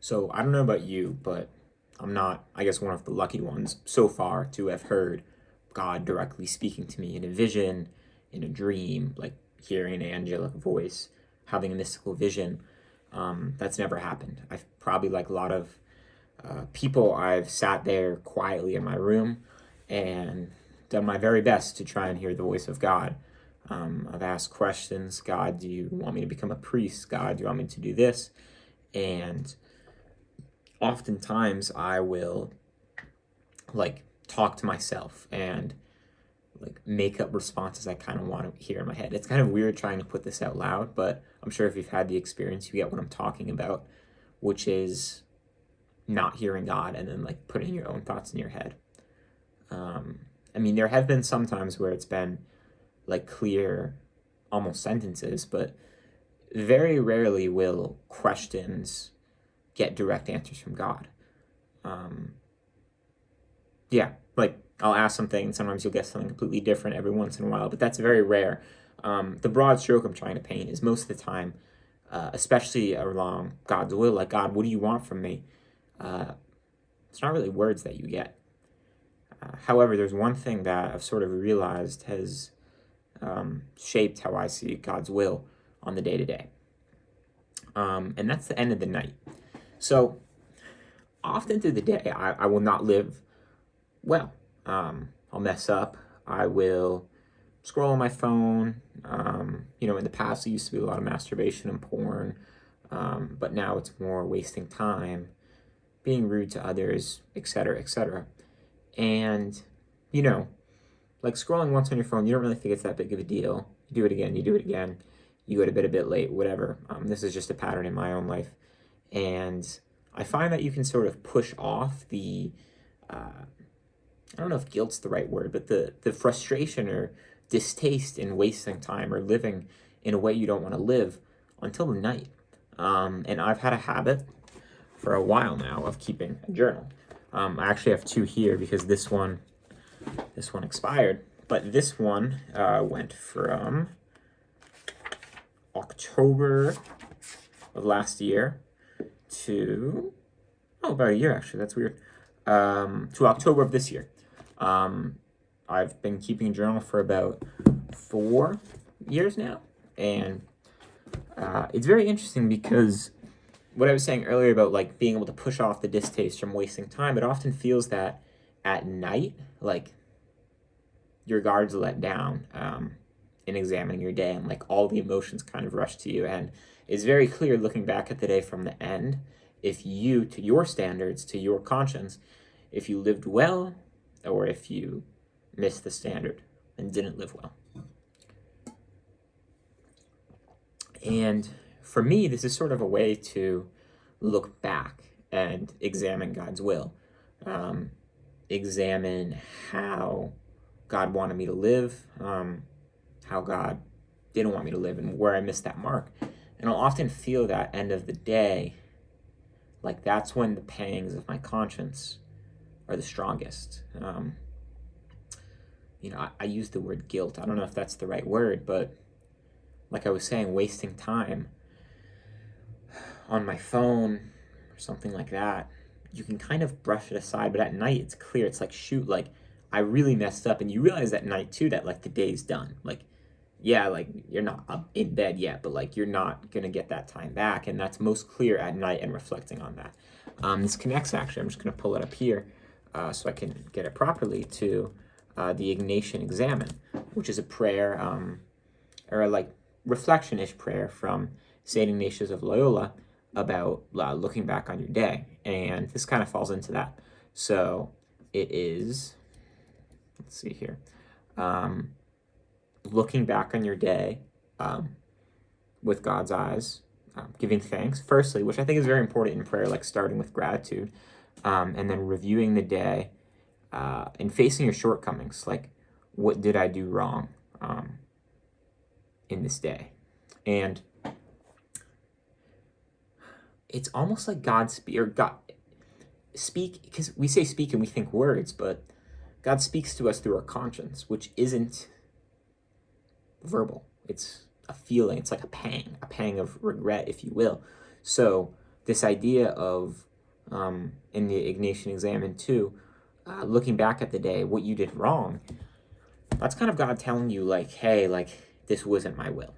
So I don't know about you, but I'm not, I guess, one of the lucky ones so far to have heard God directly speaking to me in a vision, in a dream, like hearing an angelic voice, having a mystical vision. That's never happened. I've probably, like a lot of people, I've sat there quietly in my room and done my very best to try and hear the voice of God. I've asked questions. God, do you want me to become a priest? God, do you want me to do this? And oftentimes I will like talk to myself and like make up responses I kind of want to hear in my head. It's kind of weird trying to put this out loud, but I'm sure if you've had the experience, you get what I'm talking about, which is not hearing God and then like putting your own thoughts in your head. I mean, there have been some times where it's been like clear, almost sentences, but very rarely will questions get direct answers from God. Um, yeah, like I'll ask something and sometimes you'll get something completely different every once in a while, but that's very rare. The broad stroke I'm trying to paint is most of the time, especially along God's will, like, God, what do you want from me? It's not really words that you get. However, there's one thing that I've sort of realized has shaped how I see God's will on the day to day. And that's the end of the night. So often through the day, I will not live well. I'll mess up. I will scroll on my phone. In the past, it used to be a lot of masturbation and porn, but now it's more wasting time, being rude to others, etc., etc. And, like scrolling once on your phone, you don't really think it's that big of a deal. You do it again, you do it again. You go to bed a bit late, whatever. This is just a pattern in my own life. And I find that you can sort of push off the, I don't know if guilt's the right word, but the frustration or distaste in wasting time or living in a way you don't want to live until the night. And I've had a habit for a while now of keeping a journal. I actually have two here because this one expired, but this one went from October of last year to about a year, actually. That's weird. To October of this year. I've been keeping a journal for about 4 years now, and it's very interesting because what I was saying earlier about like being able to push off the distaste from wasting time, it often feels that at night, like your guard's let down in examining your day, and like all the emotions kind of rush to you, and it's very clear looking back at the day from the end, if you, to your standards, to your conscience, if you lived well or if you missed the standard and didn't live well. And for me, this is sort of a way to look back and examine God's will, examine how God wanted me to live, how God didn't want me to live, and where I missed that mark. And I'll often feel that end of the day, like that's when the pangs of my conscience are the strongest. I use the word guilt. I don't know if that's the right word, but like I was saying, wasting time on my phone or something like that, you can kind of brush it aside, but at night it's clear. It's like, shoot, like I really messed up. And you realize at night too that like the day's done. Like, yeah, like you're not up in bed yet, but like you're not gonna get that time back. And that's most clear at night and reflecting on that. This connects actually, I'm just gonna pull it up here so I can get it properly to the Ignatian Examen, which is a prayer or a like reflection-ish prayer from St. Ignatius of Loyola about looking back on your day. And this kind of falls into that. So it is, let's see here, looking back on your day with God's eyes, giving thanks, firstly, which I think is very important in prayer, like starting with gratitude, and then reviewing the day and facing your shortcomings, like what did I do wrong in this day? And it's almost like God speak, because we say speak and we think words, but God speaks to us through our conscience, which isn't verbal. It's a feeling. It's like a pang of regret, if you will. So this idea of, in the Ignatian Examen too, looking back at the day, what you did wrong, that's kind of God telling you, like, hey, like, this wasn't my will.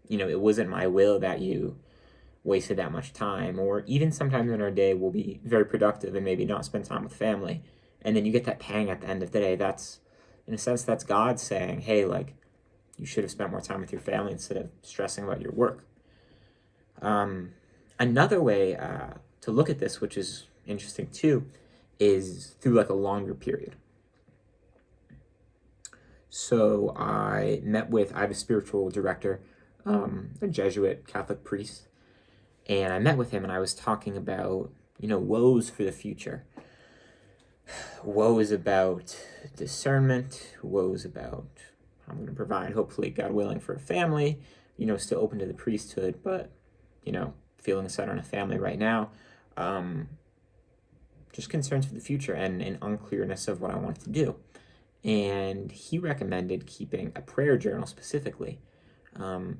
It wasn't my will that you wasted that much time. Or even sometimes in our day, we'll be very productive and maybe not spend time with family. And then you get that pang at the end of the day. That's, in a sense, that's God saying, hey, like, you should have spent more time with your family instead of stressing about your work. Another way to look at this, which is interesting too, is through like a longer period. So I have a spiritual director, a Jesuit Catholic priest, and I met with him and I was talking about, woes for the future. Woes about discernment, woes about how I'm going to provide, hopefully, God willing, for a family, still open to the priesthood, but, feeling set on a family right now. Just concerns for the future and an unclearness of what I wanted to do. And he recommended keeping a prayer journal specifically. But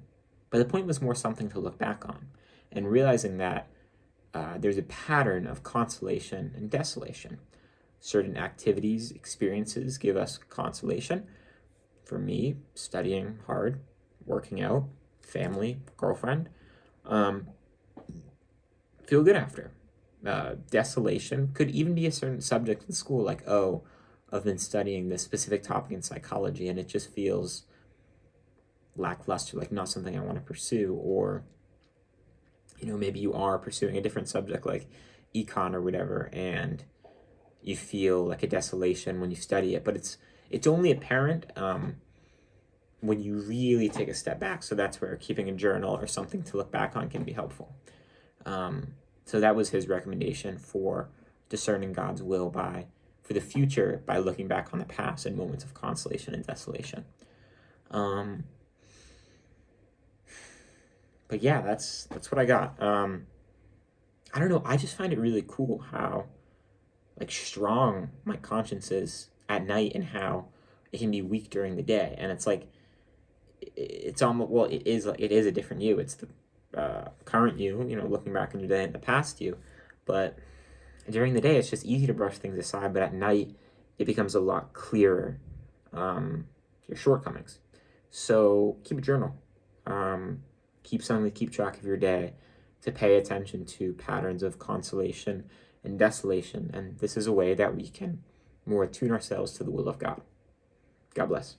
the point was more something to look back on and realizing that there's a pattern of consolation and desolation. Certain activities, experiences give us consolation. For me, studying hard, working out, family, girlfriend, feel good after. Desolation could even be a certain subject in school, like, oh, I've been studying this specific topic in psychology and it just feels lackluster, like not something I want to pursue. Or, maybe you are pursuing a different subject like econ or whatever, and you feel like a desolation when you study it, but it's only apparent when you really take a step back. So that's where keeping a journal or something to look back on can be helpful. So that was his recommendation for discerning God's will for the future by looking back on the past in moments of consolation and desolation. But yeah, that's what I got. I don't know. I just find it really cool how like strong my conscience is at night and how it can be weak during the day. And it's like, it's almost, well, it is a different you. It's the current you, looking back on your day and the past you. But during the day, it's just easy to brush things aside. But at night, it becomes a lot clearer, your shortcomings. So keep a journal. Keep something to keep track of your day, to pay attention to patterns of consolation and desolation. And this is a way that we can more attune ourselves to the will of God. God bless.